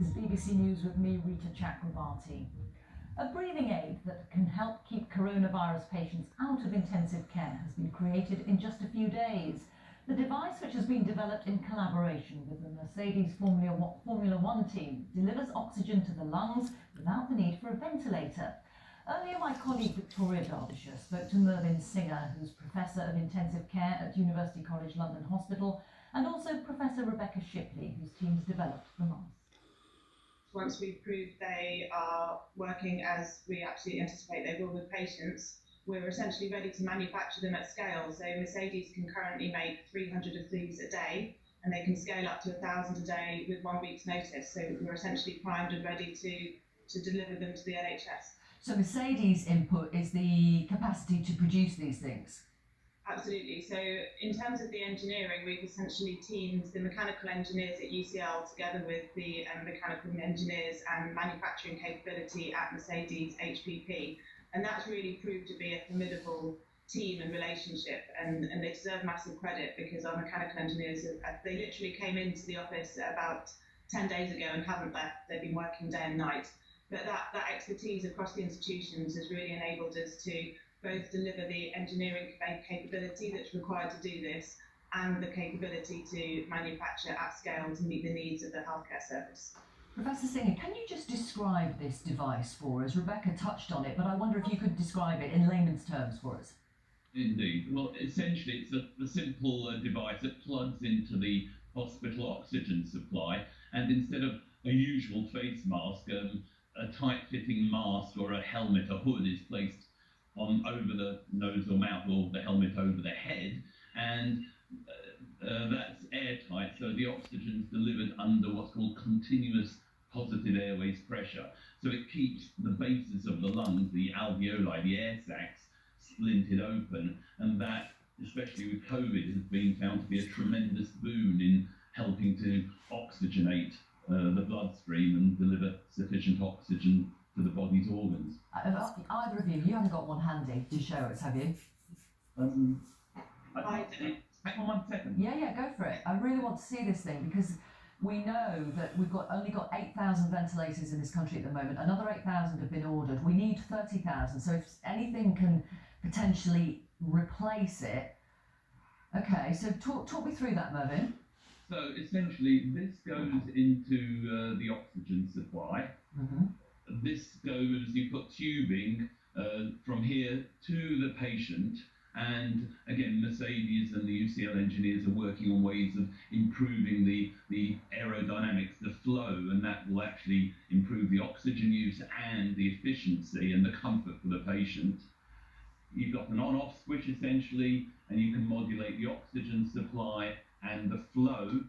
This is BBC News with me, Rita Chakrabarti. A breathing aid that can help keep coronavirus patients out of intensive care has been created in just a few days. The device, which has been developed in collaboration with the Mercedes Formula One team, delivers oxygen to the lungs without the need for a ventilator. Earlier, my colleague Victoria Derbyshire spoke to Mervyn Singer, who's Professor of Intensive Care at University College London Hospital, and also Professor Rebecca Shipley, whose team's developed the mask. Once we've proved they are working as we absolutely anticipate they will with patients, we're essentially ready to manufacture them at scale. So Mercedes can currently make 300 of these a day, and they can scale up to 1,000 a day with 1 week's notice. So we're essentially primed and ready to deliver them to the NHS. So Mercedes' input is the capacity to produce these things? Absolutely. So in terms of the engineering, we've essentially teamed the mechanical engineers at UCL together with the mechanical engineers and manufacturing capability at Mercedes HPP. And that's really proved to be a formidable team and relationship, and they deserve massive credit because our mechanical engineers, they literally came into the office about 10 days ago and haven't left. They've been working day and night. But that expertise across the institutions has really enabled us to both deliver the engineering capability that's required to do this and the capability to manufacture at scale to meet the needs of the healthcare service. Professor Singer, can you just describe this device for us? Rebecca touched on it, but I wonder if you could describe it in layman's terms for us. Indeed. Well, essentially, it's a simple device that plugs into the hospital oxygen supply, and instead of a usual face mask, a tight-fitting mask or a helmet, a hood, is placed on over the nose or mouth, or the helmet over the head, and that's airtight, so the oxygen is delivered under what's called continuous positive airways pressure. So it keeps the bases of the lungs, the alveoli, the air sacs, splinted open, and that, especially with COVID, has been found to be a tremendous boon in helping to oxygenate the bloodstream and deliver sufficient oxygen to the body's organs. Either of you haven't got one handy to show us, have you? I do. Hang on 1 second. Yeah, go for it. I really want to see this thing because we know that we've only got 8,000 ventilators in this country at the moment. Another 8,000 have been ordered. We need 30,000. So if anything can potentially replace it. Okay, so talk me through that, Mervyn. So essentially, this goes into the oxygen supply. Mm-hmm. This goes, you put tubing from here to the patient, and again, Mercedes and the UCL engineers are working on ways of improving the aerodynamics, the flow, and that will actually improve the oxygen use and the efficiency and the comfort for the patient. You've got an on-off switch essentially, and you can modulate the oxygen supply and the flow,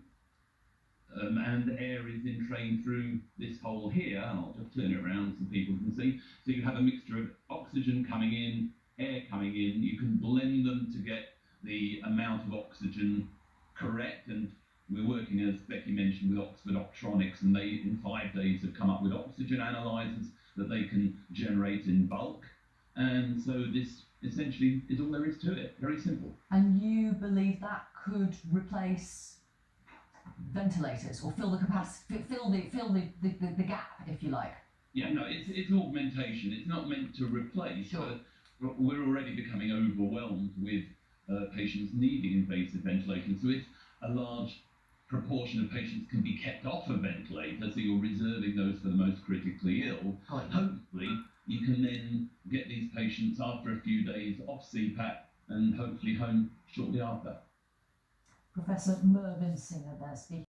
and the air is entrained through this hole here, and I'll just turn it around so people can see. So you have a mixture of oxygen coming in, air coming in. You can blend them to get the amount of oxygen correct, and we're working, as Becky mentioned, with Oxford Optronics, and they in 5 days have come up with oxygen analyzers that they can generate in bulk. And so this essentially is all there is to it. Very simple. And you believe that could replace ventilators or fill the capacity, fill the gap, if you like? Yeah, no, it's augmentation. It's not meant to replace. Sure. But we're already becoming overwhelmed with patients needing invasive ventilation. So if a large proportion of patients can be kept off a ventilator, so you're reserving those for the most critically ill, hopefully you can then get these patients after a few days off CPAP and hopefully home shortly after. Professor Mervyn Singer there speaking.